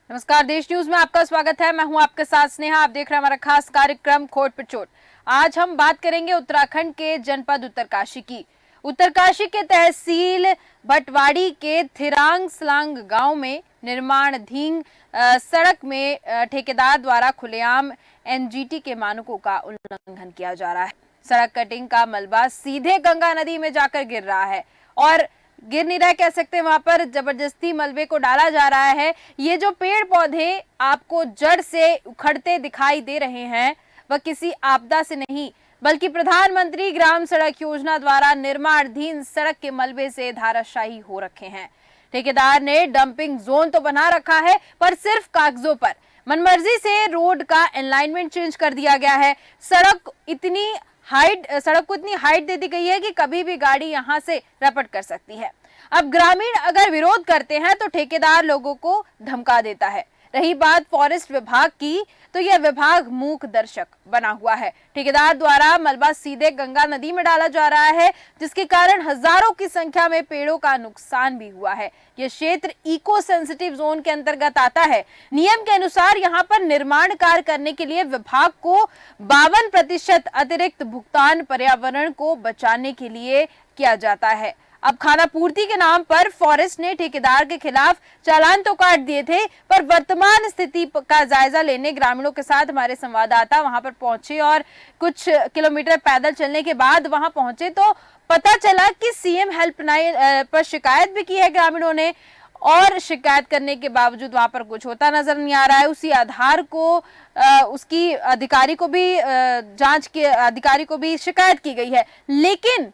नमस्कार, देश न्यूज में आपका स्वागत है। मैं हूं आपके साथ स्नेहा। आप देख रहे हैं हमारा खास कार्यक्रम खोट पे चोट। आज हम बात करेंगे उत्तराखंड के जनपद उत्तरकाशी की। उत्तरकाशी के तहसील भटवाड़ी के थिरांग सलांग गांव में निर्माणाधीन सड़क में ठेकेदार द्वारा खुलेआम एनजीटी के मानकों का उल्लंघन किया जा रहा है। सड़क कटिंग का मलबा सीधे गंगा नदी में जाकर गिर रहा है और गिर नहीं रहा है, कह सकते हैं, वहां पर जबरदस्ती मलबे को डाला जा रहा है। ये जो पेड़ पौधे आपको जड़ से उखड़ते दिखाई दे रहे हैं वह किसी आपदा से नहीं बल्कि प्रधानमंत्री ग्राम सड़क योजना द्वारा निर्माणाधीन सड़क के मलबे से धाराशाही हो रखे हैं। ठेकेदार ने डंपिंग जोन तो बना रखा है पर सिर्फ कागजों पर। मनमर्जी से रोड का अलाइनमेंट चेंज कर दिया गया है। सड़क को इतनी हाइट दे दी गई है कि कभी भी गाड़ी यहां से रपट कर सकती है। अब ग्रामीण अगर विरोध करते हैं तो ठेकेदार लोगों को धमका देता है। रही बात फॉरेस्ट विभाग की, तो यह विभाग मूक दर्शक बना हुआ है। ठेकेदार द्वारा मलबा सीधे गंगा नदी में डाला जा रहा है, जिसके कारण हजारों की संख्या में पेड़ों का नुकसान भी हुआ है। यह क्षेत्र इको सेंसिटिव जोन के अंतर्गत आता है। नियम के अनुसार यहाँ पर निर्माण कार्य करने के लिए विभाग को 52% अतिरिक्त भुगतान पर्यावरण को बचाने के लिए किया जाता है। अब खाना पूर्ति के नाम पर फॉरेस्ट ने ठेकेदार के खिलाफ चालान तो काट दिए थे, पर वर्तमान स्थिति का जायजा लेने ग्रामीणों के साथ हमारे संवाददाता वहां पर पहुंचे और कुछ किलोमीटर पैदल चलने के बाद वहां पहुंचे तो पता चला कि सीएम हेल्पलाइन पर शिकायत भी की है ग्रामीणों ने, और शिकायत करने के बावजूद वहां पर कुछ होता नजर नहीं आ रहा है। उसी आधार को उसकी अधिकारी को भी जांच के अधिकारी को भी शिकायत की गई है, लेकिन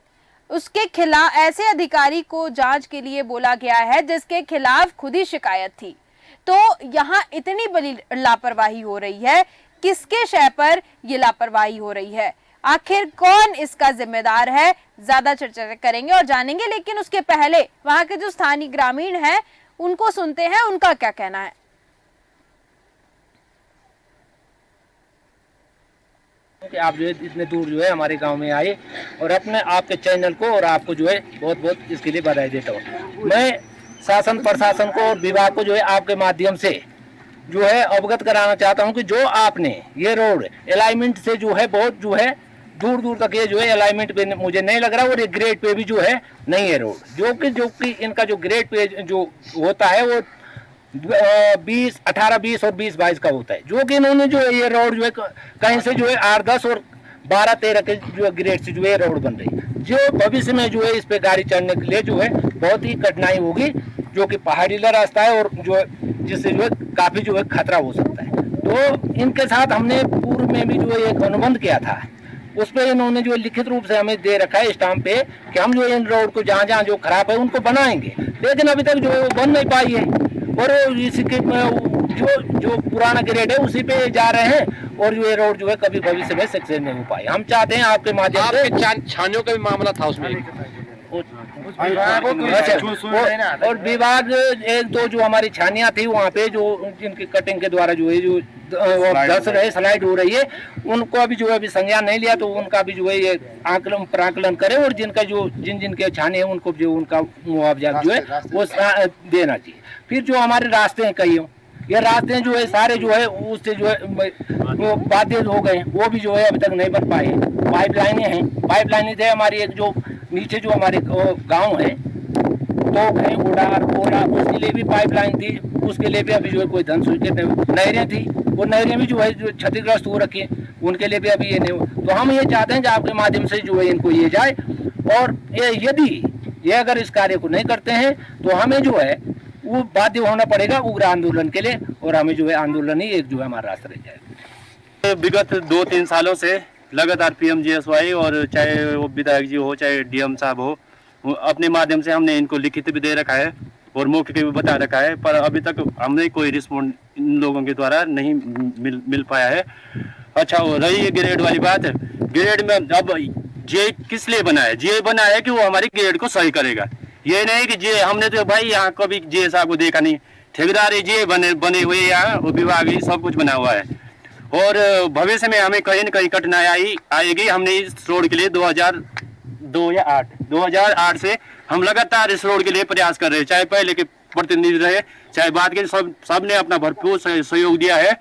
उसके खिलाफ ऐसे अधिकारी को जांच के लिए बोला गया है जिसके खिलाफ खुद ही शिकायत थी। तो यहाँ इतनी बड़ी लापरवाही हो रही है, किसके शय पर ये लापरवाही हो रही है, आखिर कौन इसका जिम्मेदार है, ज्यादा चर्चा करेंगे और जानेंगे। लेकिन उसके पहले वहां के जो स्थानीय ग्रामीण हैं उनको सुनते हैं, उनका क्या कहना है। कि आप जो है इतने दूर जो है हमारे गांव में आए और अपने आपके चैनल को और आपको जो है बहुत बहुत इसके लिए बधाई देता हूँ। मैं शासन प्रशासन को और विभाग को जो है आपके माध्यम से जो है अवगत कराना चाहता हूँ कि जो आपने ये रोड अलाइनमेंट से जो है बहुत जो है दूर दूर तक ये जो है अलाइनमेंट पे मुझे नहीं लग रहा, और ये ग्रेड पे भी जो है नहीं है रोड, जो कि इनका जो ग्रेड पे जो होता है वो 18, 20 और 20, 22 का होता है, जो कि इन्होंने जो है ये रोड जो है कहीं से जो है 8, 10 और 12, 13 के जो ग्रेड से जो है रोड बन रही है, जो भविष्य में जो है इस पे गाड़ी चढ़ने के लिए जो है बहुत ही कठिनाई होगी, जो कि पहाड़ीला रास्ता है और जो जिससे जो है काफी जो है खतरा हो सकता है। तो इनके साथ हमने पूर्व में भी जो है एक अनुबंध किया था, उस पर इन्होंने जो लिखित रूप से हमें दे रखा है स्टाम्प पे कि हम जो इन रोड को जहाँ जहाँ जो खराब है उनको बनाएंगे, लेकिन अभी तक जो है वो बन नहीं पाई है और इसके जो पुराना ग्रेड है उसी पे जा रहे हैं और जो ये रोड जो है कभी भविष्य में सक्सेस नहीं हो पाए। हम चाहते हैं आपके माध्यम से छानियों का भी मामला था उसमें और विभाग एक दो जो हमारी छानियां थी वहाँ पे जो जिनकी कटिंग के द्वारा जो है जो धस रहे स्लाइड हो रही है उनको अभी जो है अभी संज्ञान नहीं लिया, तो उनका भी जो है ये आकलन प्राकलन करे और जिनका जो जिनके छाने हैं उनको जो उनका मुआवजा जो है वो देना चाहिए। फिर जो हमारे रास्ते हैं कई ये रास्ते जो है सारे जो है उससे जो है वो बाधित हो गए, वो भी जो है अभी तक नहीं बन पाए। पाइपलाइनें हैं, पाइपलाइनें थे हमारी एक जो नीचे जो हमारे गांव है तो है ओला उसके लिए भी पाइपलाइन थी, उसके लिए भी अभी जो है कोई धन स्वीकृत नहीं। नहरें थी, वो नहरें भी जो है जो क्षतिग्रस्त हो रखी है, उनके लिए भी अभी ये नहीं हो। तो हम ये चाहते हैं कि आपके माध्यम से जो है इनको ये जाए, और यदि ये अगर इस कार्य को नहीं करते हैं तो हमें जो है वो बाध्य होना पड़ेगा उग्र आंदोलन के लिए, और हमें जो है आंदोलन ही एक जो है हमारा रास्ता रह जाएगा। विगत 2-3 सालों से लगातार PMGSY और चाहे वो विधायक जी हो चाहे DM साहब हो, अपने माध्यम से हमने इनको लिखित भी दे रखा है और मौके पे भी बता रखा है, पर अभी तक हमने कोई रिस्पॉन्ड इन लोगों के द्वारा नहीं मिल पाया है। अच्छा, हो रही है ग्रेड वाली बात, ग्रेड में अब जे किस लिए बना है? जे बना है कि वो हमारी ग्रेड को सही करेगा, ये नहीं कि जे हमने तो भाई यहाँ कभी जे साहब को देखा नहीं, ठेकेदार जे बने हुए यहाँ विभाग ही सब कुछ बना हुआ है, और भविष्य में हमें कहीं न कहीं कठिनाई आएगी। हमने इस रोड के लिए 2008 से हम लगातार इस रोड के लिए प्रयास कर रहे हैं, चाहे पहले के प्रतिनिधि रहे चाहे बात के सब ने अपना भरपूर सहयोग दिया है,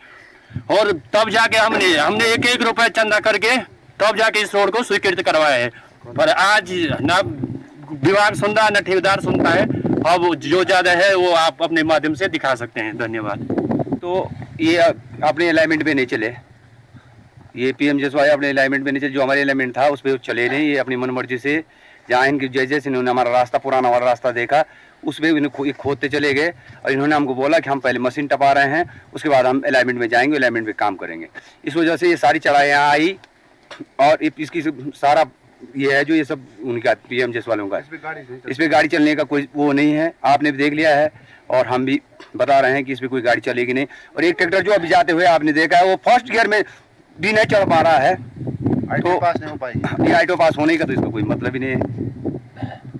और तब जाके हमने 1-1 रुपए चंदा करके तब जाके इस रोड को स्वीकृत करवाया है। पर आज ना विभाग सुनता न ठेकेदार सुनता है। अब जो ज्यादा है वो आप अपने माध्यम से दिखा सकते हैं। धन्यवाद। तो ये अपने अलाइनमेंट पे नहीं चले, ये PMGSY अपने अलाइनमेंट पे नहीं चले, जो हमारे अलाइनमेंट था उस पर चले नहीं। ये अपनी मनमर्जी से जहाँ इनकी जैसे इन्होंने हमारा रास्ता पुराना वाला रास्ता देखा उस पर इन्हें खोदते चले गए, और इन्होंने हमको बोला कि हम पहले मशीन टपा रहे हैं, उसके बाद हम अलाइनमेंट में जाएंगे, अलाइनमेंट पे काम करेंगे। इस वजह से ये सारी चढ़ाई यहाँ आई, और इसकी सारा ये है जो ये सब उनका PMGS वालों का, इस पर गाड़ी चलने का कोई वो नहीं है। आपने भी देख लिया है और हम भी बता रहे हैं कि इस पर कोई गाड़ी चलेगी नहीं। और एक ट्रैक्टर जो अभी जाते हुए आपने देखा है वो फर्स्ट गियर में भी नहीं चढ़ पा रहा है, तो पास नहीं हो पाई। ये आईटो पास होने का तो इसका कोई मतलब ही नहीं है।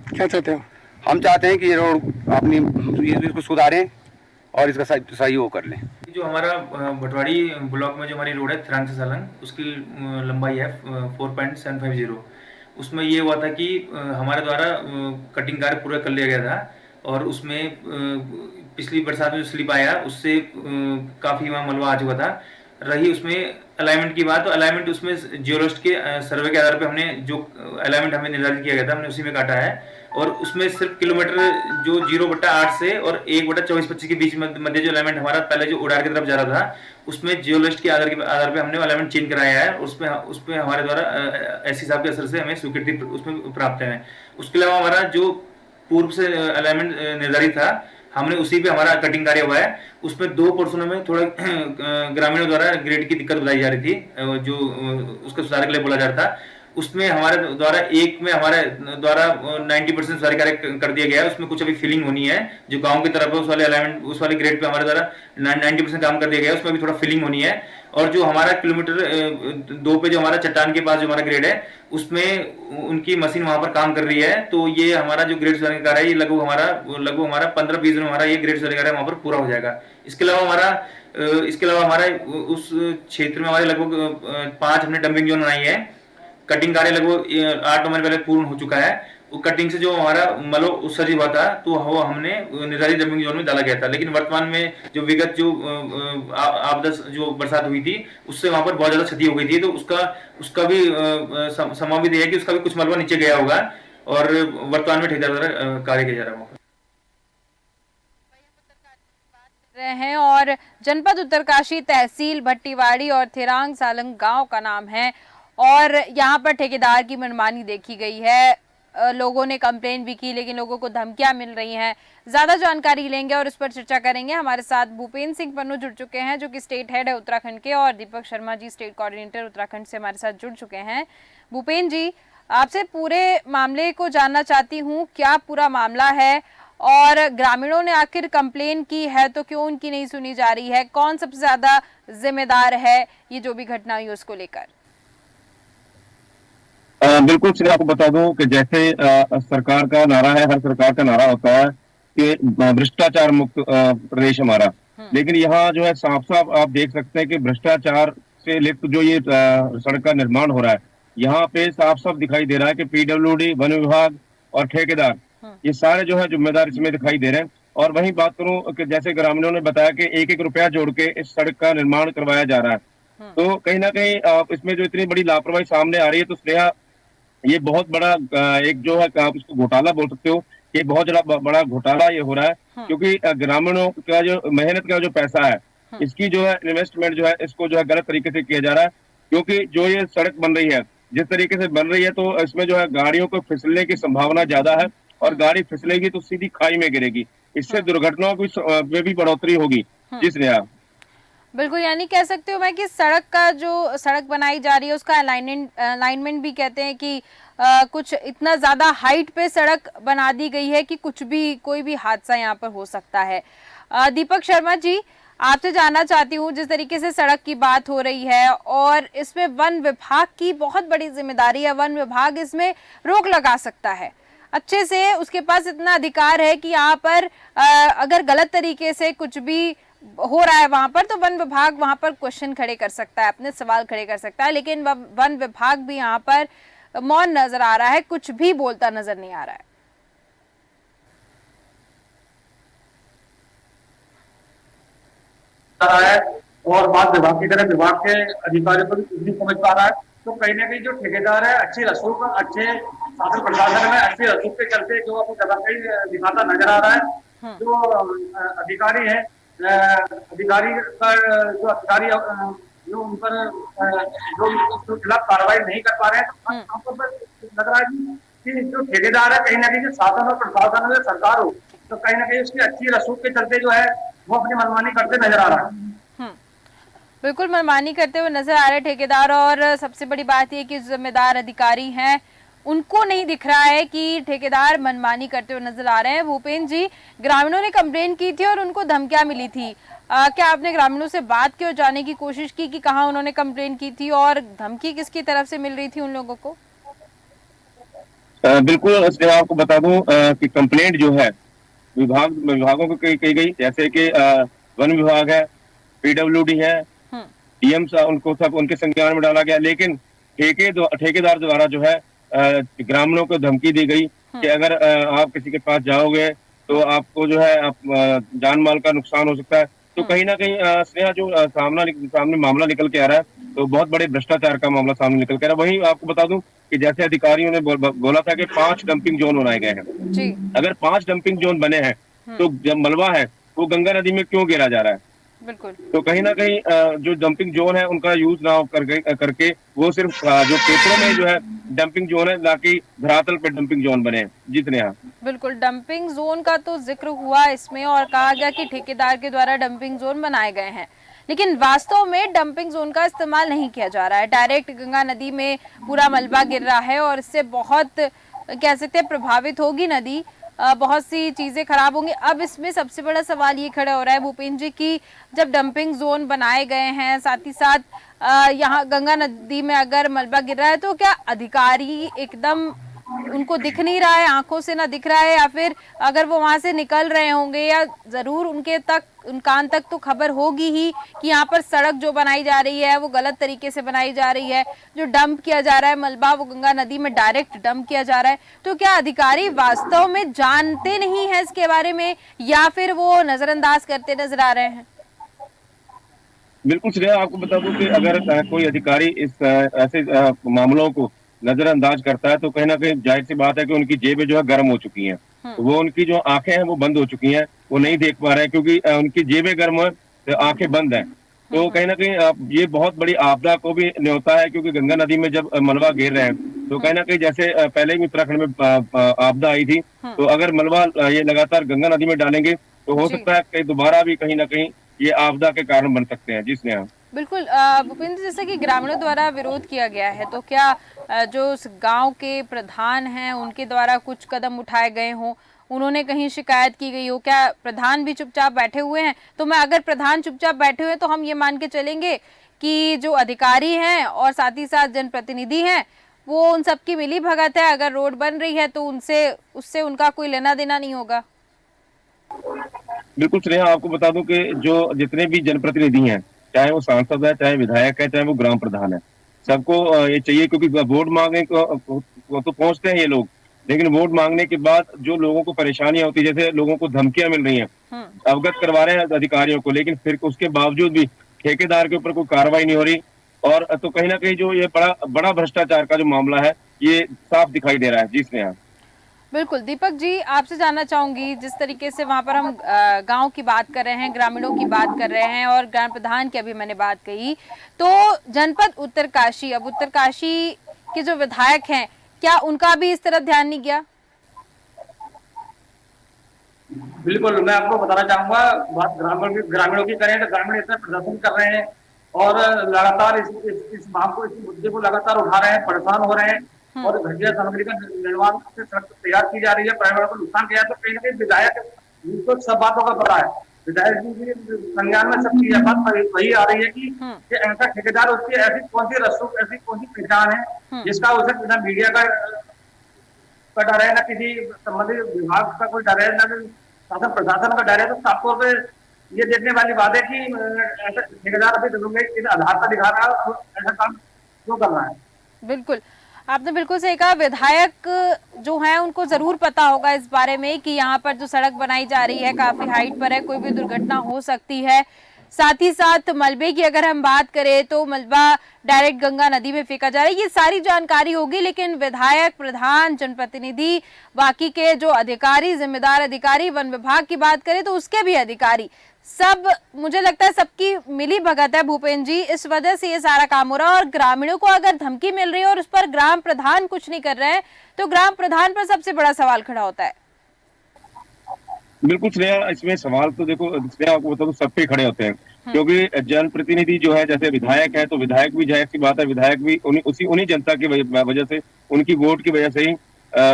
क्या चाहते हो? हम चाहते हैं कि ये रोड अपनी इसको सुधारें और इसका सही वो कर लें। जो हमारा भटवाड़ी ब्लॉक में जो हमारी रोड है थिरांग से सालंग, उसकी लंबाई है 4.750। उसमें ये हुआ था कि हमारे द्वारा कटिंग कार्य पूरा कर लिया गया था, और उसमें पिछली बरसात में जो स्लिप आया उससे काफ़ी वहाँ मलबा आ चुका था। रही उसमें अलाइनमेंट की बात, तो अलाइनमेंट उसमें जियोलॉजिस्ट के सर्वे के आधार पे हमने जो अलाइनमेंट हमें निर्धारित किया गया था हमने उसी में काटा है, और उसमें सिर्फ किलोमीटर जो 0/8 से और 1/24-25 के बीच मध्य जो अलाइनमेंट हमारा पहले जो उड़ार की तरफ जा रहा था उसमें जियोलॉजिस्ट के आधार पे हमने अलाइनमेंट चेंज कराया है, उसमें हमारे द्वारा एससी साहब के असर से हमें स्वीकृति उसमें प्राप्त है। उसके अलावा हमारा जो पूर्व से अलाइनमेंट निर्धारित था हमने उसी पे हमारा कटिंग कार्य हुआ है। उसमें 2 पोर्शनों में थोड़ा ग्रामीणों द्वारा ग्रेड की दिक्कत बताई जा रही थी, जो उसके सुधार के लिए बोला जा रहा था। उसमें हमारे द्वारा एक में हमारे द्वारा 90% सुधार कार्य कर दिया गया है। उसमें कुछ अभी फिलिंग होनी है, जो गांव की तरफ है उस वाले अलाइनमेंट उस वाले ग्रेड पे हमारे द्वारा 90% काम कर दिया गया है, उसमें भी थोड़ा फिलिंग होनी है। और जो हमारा किलोमीटर 2 पे जो हमारा चट्टान के पास जो हमारा ग्रेड है उसमें उनकी मशीन वहां पर काम कर रही है, तो ये हमारा जो ग्रेड सुधार कार्य है ये लगभग हमारा 15-20 दिन में हमारा ये ग्रेड सुधार कार्य वहां पर पूरा हो जाएगा। इसके अलावा हमारा उस क्षेत्र में हमारे लगभग 5 हमने डंपिंग जोन बनाई है। कटिंग कार्य लगभग 8 महीने पहले पूर्ण हो चुका है। वो कटिंग से जो हमारा मलबा उत्सर्जित हुआ था तो वो हमने निर्धारित डंपिंग जोन में डाला गया था, लेकिन वर्तमान में जो विगत जो आपदा जो बरसात हुई थी उससे वहां पर बहुत ज्यादा क्षति हो गई थी, तो उसका भी संभावित है कि उसका भी कुछ मलबा नीचे गया होगा, और वर्तमान में ठेकेदार द्वारा कार्य किया जा रहा होगा। रहे हैं और जनपद उत्तरकाशी, तहसील भट्टीवाड़ी और थिरांग सालंग गांव का नाम है, और यहाँ पर ठेकेदार की मनमानी देखी गई है। लोगों ने कंप्लेन भी की, लेकिन लोगों को धमकियां मिल रही हैं। ज्यादा जानकारी लेंगे और इस पर चर्चा करेंगे। हमारे साथ भूपेंद्र सिंह पन्नू जुड़ चुके हैं, जो कि स्टेट हेड है उत्तराखंड के, और दीपक शर्मा जी स्टेट कोऑर्डिनेटर उत्तराखंड से हमारे साथ जुड़ चुके हैं। भूपेंद्र जी, आपसे पूरे मामले को जानना चाहती हूँ, क्या पूरा मामला है, और ग्रामीणों ने आखिर कंप्लेन की है तो क्यों उनकी नहीं सुनी जा रही है? कौन सबसे ज्यादा जिम्मेदार है ये जो भी घटना हुई उसको लेकर? बिल्कुल सही। आपको बता दूं कि जैसे सरकार का नारा है, हर सरकार का नारा होता है कि भ्रष्टाचार मुक्त प्रदेश हमारा, लेकिन यहाँ जो है साफ साफ आप देख सकते हैं कि भ्रष्टाचार से लिप्त जो ये सड़क का निर्माण हो रहा है, यहाँ पे साफ साफ दिखाई दे रहा है कि PWD, वन विभाग और ठेकेदार ये सारे जो है जिम्मेदार इसमें दिखाई दे रहे हैं। और वहीं बात करूं कि जैसे ग्रामीणों ने बताया कि 1-1 रुपया जोड़ के इस सड़क का निर्माण करवाया जा रहा है, तो कहीं ना कहीं इसमें जो इतनी बड़ी लापरवाही सामने आ रही है, तो स्नेहा ये बहुत बड़ा एक जो है आप इसको घोटाला बोल सकते हो, ये बहुत बड़ा घोटाला ये हो रहा है, क्योंकि ग्रामीणों का जो मेहनत का जो पैसा है इसकी जो है इन्वेस्टमेंट जो है इसको जो है गलत तरीके से किया जा रहा है। क्योंकि जो ये सड़क बन रही है जिस तरीके से बन रही है, तो इसमें जो है गाड़ियों को फिसलने की संभावना ज्यादा है, और गाड़ी फिसलेगी तो सीधी खाई में गिरेगी, इससे दुर्घटनाओं में भी बढ़ोतरी होगी। जी स्नेहा। बिल्कुल, यानी कह सकते हो मैं कि सड़क बनाई जा रही है उसका अलाइनमेंट भी कहते हैं कि कुछ इतना ज्यादा हाइट पे सड़क बना दी गई है कि कोई भी हादसा यहाँ पर हो सकता है। दीपक शर्मा जी, आपसे जानना चाहती हूँ, जिस तरीके से सड़क की बात हो रही है और इसमें वन विभाग की बहुत बड़ी जिम्मेदारी है, वन विभाग इसमें रोक लगा सकता है अच्छे से, उसके पास इतना अधिकार है कि यहाँ पर अगर गलत तरीके से कुछ भी हो रहा है वहां पर, तो वन विभाग वहां पर क्वेश्चन खड़े कर सकता है, अपने सवाल खड़े कर सकता है, लेकिन वन विभाग भी यहाँ पर मौन नजर आ रहा है, कुछ भी बोलता नजर नहीं आ रहा है। रहा है और बात विभाग की तरह विभाग के अधिकारियों को भी कुछ नहीं समझ पा रहा है। तो कहीं ना कहीं जो ठेकेदार है अच्छी रसूख, अच्छे शासन प्रशासन में अच्छी रसूख के चलते जो अपनी दबंगई दिखाता नजर आ रहा है। जो अधिकारी है, अधिकारी का जो अधिकारी जो उन पर जो उसके खिलाफ कार्रवाई नहीं कर पा रहे हैं, तो हमको लग रहा है कि जो ठेकेदार है कहीं ना कहीं शासन और प्रशासन में सरकार हो, तो कहीं ना कहीं उसकी अच्छी रसूख के चलते जो है वो अपनी मनमानी करते नजर आ रहा है। बिल्कुल मनमानी करते हुए नजर आ रहे ठेकेदार, और सबसे बड़ी बात यह कि जिम्मेदार अधिकारी हैं उनको नहीं दिख रहा है कि ठेकेदार मनमानी करते हुए नजर आ रहे हैं। भूपेंद्र जी, ग्रामीणों ने कंप्लेन की थी और उनको धमकियां मिली थी, क्या आपने ग्रामीणों से बात की और जानने की कोशिश की कि कहाँ उन्होंने कंप्लेन की थी और धमकी किसकी तरफ से मिल रही थी उन लोगों को? बिल्कुल, मैं आपको बता दूं कि कंप्लेंट जो है विभागों को की गई, जैसे कि वन विभाग है, पीडब्ल्यूडी है, डीएम उनको सब उनके संज्ञान में डाला गया। लेकिन ठेकेदार द्वारा जो है ग्रामीणों को धमकी दी गई कि अगर आप किसी के पास जाओगे तो आपको जो है जान माल का नुकसान हो सकता है। तो कहीं ना कहीं स्नेहा जो सामने मामला निकल के आ रहा है, तो बहुत बड़े भ्रष्टाचार का मामला सामने निकल के आ रहा है। वहीं आपको बता दूं कि जैसे अधिकारियों ने बोला था कि 5 डंपिंग जोन बनाए गए हैं जी। अगर 5 डंपिंग जोन बने हैं तो जब मलबा है वो गंगा नदी में क्यों गिरा जा रहा है? बिल्कुल। तो कहीं ना कहीं जो डंपिंग जोन है उनका यूज ना करके वो सिर्फ जो पेपरों में जो है डंपिंग जोन है, ना कि धरातल पे डंपिंग जोन बने जितने यहाँ। बिल्कुल, डंपिंग जोन का तो जिक्र हुआ इसमें और कहा गया कि ठेकेदार के द्वारा डंपिंग जोन बनाए गए हैं, लेकिन वास्तव में डंपिंग जोन का इस्तेमाल नहीं किया जा रहा है। डायरेक्ट गंगा नदी में पूरा मलबा गिर रहा है और इससे बहुत कह सकते हैं प्रभावित होगी नदी, बहुत सी चीजें खराब होंगी। अब इसमें सबसे बड़ा सवाल ये खड़ा हो रहा है भूपेंद्र जी की जब डंपिंग जोन बनाए गए हैं, साथ ही साथ यहाँ गंगा नदी में अगर मलबा गिर रहा है तो क्या अधिकारी एकदम उनको दिख नहीं रहा है, आंखों से ना दिख रहा है, या फिर अगर वो वहां से निकल रहे होंगे या जरूर उन कान तक तो खबर होगी ही कि यहाँ पर सड़क जो बनाई जा रही है वो गलत तरीके से बनाई जा रही है, जो डंप किया जा रहा है मलबा वो गंगा नदी में डायरेक्ट डंप किया जा रहा है। तो क्या अधिकारी वास्तव में जानते नहीं है इसके बारे में या फिर वो नजरअंदाज करते नजर आ रहे हैं? बिल्कुल श्रेया, आपको बता दूं कि अगर कोई अधिकारी इस ऐसे मामलों को नजरअंदाज करता है तो कहीं ना कहीं जाहिर सी बात है कि उनकी जेबें जो है गर्म हो चुकी हैं, तो वो उनकी जो आंखें हैं वो बंद हो चुकी हैं, वो नहीं देख पा रहे हैं क्योंकि उनकी जेबें गर्म है तो आंखें बंद हैं। तो कहीं ना कहीं ये बहुत बड़ी आपदा को भी न्योता है, क्योंकि गंगा नदी में जब मलबा गिर रहे हैं तो कहीं ना कहीं जैसे पहले भी उत्तराखंड में आपदा आई थी, तो अगर मलबा ये लगातार गंगा नदी में डालेंगे तो हो सकता है कि दोबारा भी कहीं ना कहीं ये आपदा के कारण बन सकते हैं। जिसने बिल्कुल भूपेंद्र, जैसे कि ग्रामीणों द्वारा विरोध किया गया है, तो क्या जो उस गांव के प्रधान हैं उनके द्वारा कुछ कदम उठाए गए हों, उन्होंने कहीं शिकायत की गई हो? क्या प्रधान भी चुपचाप बैठे हुए हैं? तो मैं अगर प्रधान चुपचाप बैठे हुए तो हम ये मान के चलेंगे कि जो अधिकारी हैं और साथ ही साथ जनप्रतिनिधि हैं वो उन सबकी मिली भगत है, अगर रोड बन रही है तो उससे उनका कोई लेना देना नहीं होगा? बिल्कुल श्रेया, आपको बता दूं कि जो जितने भी जनप्रतिनिधि हैं, चाहे वो सांसद है, चाहे विधायक है, चाहे वो ग्राम प्रधान है, सबको ये चाहिए, क्योंकि वोट मांगने को तो पहुंचते हैं ये लोग, लेकिन वोट मांगने के बाद जो लोगों को परेशानियां होती है, जैसे लोगों को धमकियां मिल रही हैं, अवगत करवा रहे हैं अधिकारियों को, लेकिन फिर उसके बावजूद भी ठेकेदार के ऊपर कोई कार्रवाई नहीं हो रही, और तो कहीं ना कहीं जो ये बड़ा भ्रष्टाचार का जो मामला है ये साफ दिखाई दे रहा है। जी स्नेहा। बिल्कुल दीपक जी, आपसे जानना चाहूंगी, जिस तरीके से वहां पर हम गांव की बात कर रहे हैं, ग्रामीणों की बात कर रहे हैं और ग्राम प्रधान की अभी मैंने बात कही, तो जनपद उत्तरकाशी, अब उत्तरकाशी के जो विधायक हैं क्या उनका भी इस तरफ ध्यान नहीं गया? बिल्कुल, मैं आपको बताना चाहूंगा, बात ग्रामीणों की करें तो ग्रामीण इसमें प्रदर्शन कर रहे हैं और लगातार इस मांग को, इस मुद्दे को लगातार उठा रहे हैं, परेशान हो रहे हैं और घटिया सामग्री का निर्माण से सड़क तैयार की जा रही है, पर्यावरण को नुकसान किया, तो कहीं ना कहीं विधायक को सब बातों का पता है, विधायक जी के संज्ञान में सब चीजें बात वही आ रही है कि ऐसा ठेकेदार, उसकी ऐसी कौन सी रसूख, ऐसी कौन सी पहचान है जिसका उसे बिना मीडिया का डर है, ना किसी संबंधित विभाग का कोई डर है, ना शासन प्रशासन का डर है। तो साफ तौर पर ये देखने वाली बात है कि ऐसा ठेकेदार अभी किस आधार पर दिखा रहा है, ऐसा काम क्यों कर रहा है। बिल्कुल, आपने बिल्कुल सही कहा, विधायक जो हैं उनको जरूर पता होगा इस बारे में कि यहाँ पर जो सड़क बनाई जा रही है काफी हाइट पर है, कोई भी दुर्घटना हो सकती है। साथ ही साथ मलबे की अगर हम बात करें तो मलबा डायरेक्ट गंगा नदी में फेंका जा रहा है। ये सारी जानकारी होगी, लेकिन विधायक, प्रधान, जनप्रतिनिधि, बाकी के जो अधिकारी, जिम्मेदार अधिकारी, वन विभाग की बात करें तो उसके भी अधिकारी, सब मुझे लगता है सबकी मिली भगत है भूपेंद्र जी, इस वजह से ये सारा काम हो रहा है। और ग्रामीणों को अगर धमकी मिल रही है और उस पर ग्राम प्रधान कुछ नहीं कर रहे हैं तो ग्राम प्रधान पर सबसे बड़ा सवाल खड़ा होता है। बिल्कुल स्नेहा, इसमें सवाल तो देखो स्नेहा, आपको बता दो सब पे खड़े होते हैं, क्योंकि जनप्रतिनिधि जो है, जैसे विधायक है तो विधायक भी, जाहिर सी बात है, विधायक भी उन्हीं जनता की वजह से, उनकी वोट की वजह से ही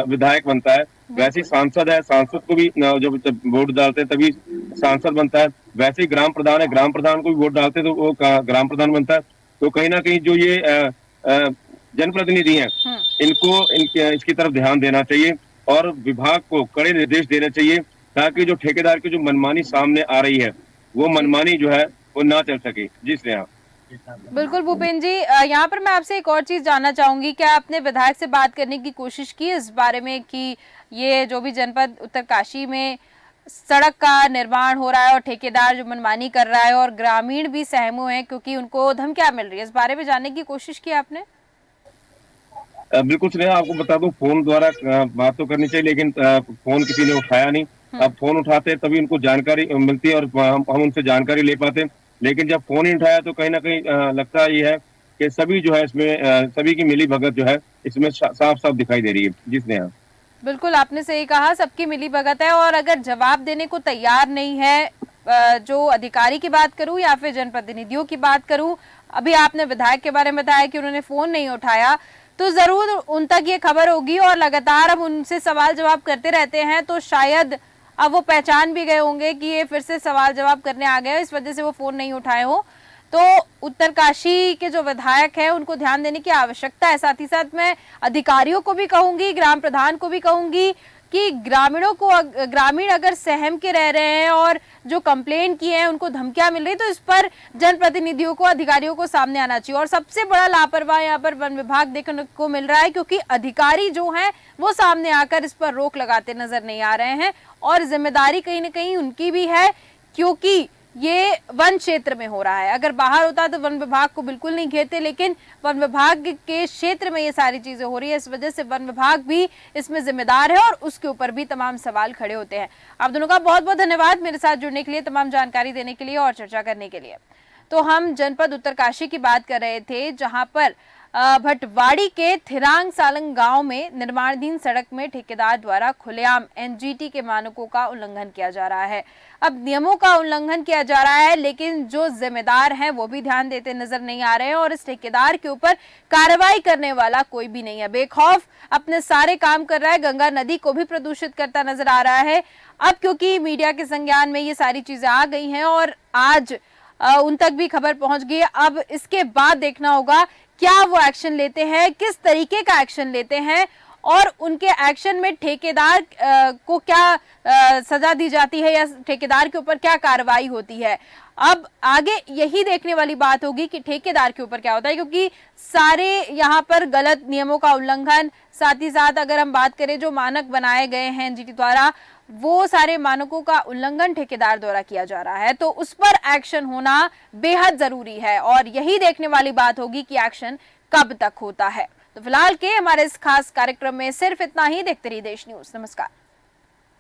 विधायक बनता है। वैसे ही सांसद है, सांसद को भी जब वोट डालते हैं तभी सांसद बनता है। वैसे ही ग्राम प्रधान है, ग्राम प्रधान को भी वोट डालते हैं तो वो ग्राम प्रधान बनता है। तो कहीं ना कहीं जो ये जनप्रतिनिधि हैं, इनको इसकी तरफ ध्यान देना चाहिए और विभाग को कड़े निर्देश देने चाहिए, ताकि जो ठेकेदार की जो मनमानी सामने आ रही है वो मनमानी जो है वो ना चल सके। जी स्नेहा। बिल्कुल भूपेंद्र जी, यहाँ पर मैं आपसे एक और चीज जानना चाहूंगी, क्या आपने विधायक से बात करने की कोशिश की इस बारे में कि ये जो भी जनपद उत्तरकाशी में सड़क का निर्माण हो रहा है और ठेकेदार जो मनमानी कर रहा है और ग्रामीण भी सहम हुए हैं क्योंकि उनको धमकियां मिल रही है, इस बारे में जानने की कोशिश की आपने? बिल्कुल स्नेहा, आपको बता दूं, फोन द्वारा बात तो करनी चाहिए, लेकिन फोन किसी ने उठाया नहीं। अब फोन उठाते तभी उनको जानकारी मिलती है और हम उनसे जानकारी ले पाते हैं, लेकिन जब फोन ही उठाया तो कहीं ना कहीं लगता ये है कि सभी जो है इसमें सभी की मिली भगत जो है इसमें साफ साफ दिखाई दे रही है। जिसने बिल्कुल आपने सही कहा, सबकी मिली भगत है। और अगर जवाब देने को तैयार नहीं है, जो अधिकारी की बात करूं या फिर जनप्रतिनिधियों की बात करूं, अभी आपने विधायक के बारे में बताया कि उन्होंने फोन नहीं उठाया, तो जरूर उन तक ये खबर होगी और लगातार हम उनसे सवाल जवाब करते रहते हैं तो शायद अब वो पहचान भी गए होंगे कि ये फिर से सवाल जवाब करने आ गए, इस वजह से वो फोन नहीं उठाए हो। तो उत्तरकाशी के जो विधायक है उनको ध्यान देने की आवश्यकता है। साथ ही साथ मैं अधिकारियों को भी कहूंगी, ग्राम प्रधान को भी कहूंगी कि ग्रामीण अगर सहम के रह रहे हैं और जो कंप्लेन की है उनको धमकियां मिल रही, तो इस पर जनप्रतिनिधियों को, अधिकारियों को सामने आना चाहिए। और सबसे बड़ा लापरवाह यहाँ पर वन विभाग देखने को मिल रहा है, क्योंकि अधिकारी जो हैं वो सामने आकर इस पर रोक लगाते नजर नहीं आ रहे हैं और जिम्मेदारी कहीं ना कहीं उनकी भी है, क्योंकि ये वन क्षेत्र में हो रहा है। अगर बाहर होता तो वन विभाग को बिल्कुल नहीं घेरते, लेकिन वन विभाग के क्षेत्र में ये सारी चीजें हो रही है, इस वजह से वन विभाग भी इसमें जिम्मेदार है और उसके ऊपर भी तमाम सवाल खड़े होते हैं। आप दोनों का बहुत बहुत धन्यवाद मेरे साथ जुड़ने के लिए, तमाम जानकारी देने के लिए और चर्चा करने के लिए। तो हम जनपद उत्तरकाशी की बात कर रहे थे, जहां पर भटवाड़ी के थिरांग सालंग गांव में निर्माणाधीन सड़क में ठेकेदार द्वारा खुलेआम एनजीटी के मानकों का उल्लंघन किया जा रहा है। अब नियमों का उल्लंघन किया जा रहा है, लेकिन जो जिम्मेदार हैं वो भी ध्यान देते नजर नहीं आ रहे हैं और इस ठेकेदार के ऊपर कार्रवाई करने वाला कोई भी नहीं है। बेखौफ अपने सारे काम कर रहा है, गंगा नदी को भी प्रदूषित करता नजर आ रहा है। अब क्योंकि मीडिया के संज्ञान में ये सारी चीजें आ गई हैं और आज उन तक भी खबर पहुंच गई है, अब इसके बाद देखना होगा क्या वो एक्शन लेते हैं, किस तरीके का एक्शन लेते हैं और उनके एक्शन में ठेकेदार को क्या सजा दी जाती है या ठेकेदार के ऊपर क्या कार्रवाई होती है। अब आगे यही देखने वाली बात होगी कि ठेकेदार के ऊपर क्या होता है, क्योंकि सारे यहाँ पर गलत नियमों का उल्लंघन, साथ ही साथ अगर हम बात करें जो मानक बनाए गए हैं एनजीटी द्वारा, वो सारे मानकों का उल्लंघन ठेकेदार द्वारा किया जा रहा है, तो उस पर एक्शन होना बेहद जरूरी है और यही देखने वाली बात होगी कि एक्शन कब तक होता है। तो फिलहाल के हमारे इस खास कार्यक्रम में सिर्फ इतना ही। देखते रहिए देश न्यूज। नमस्कार।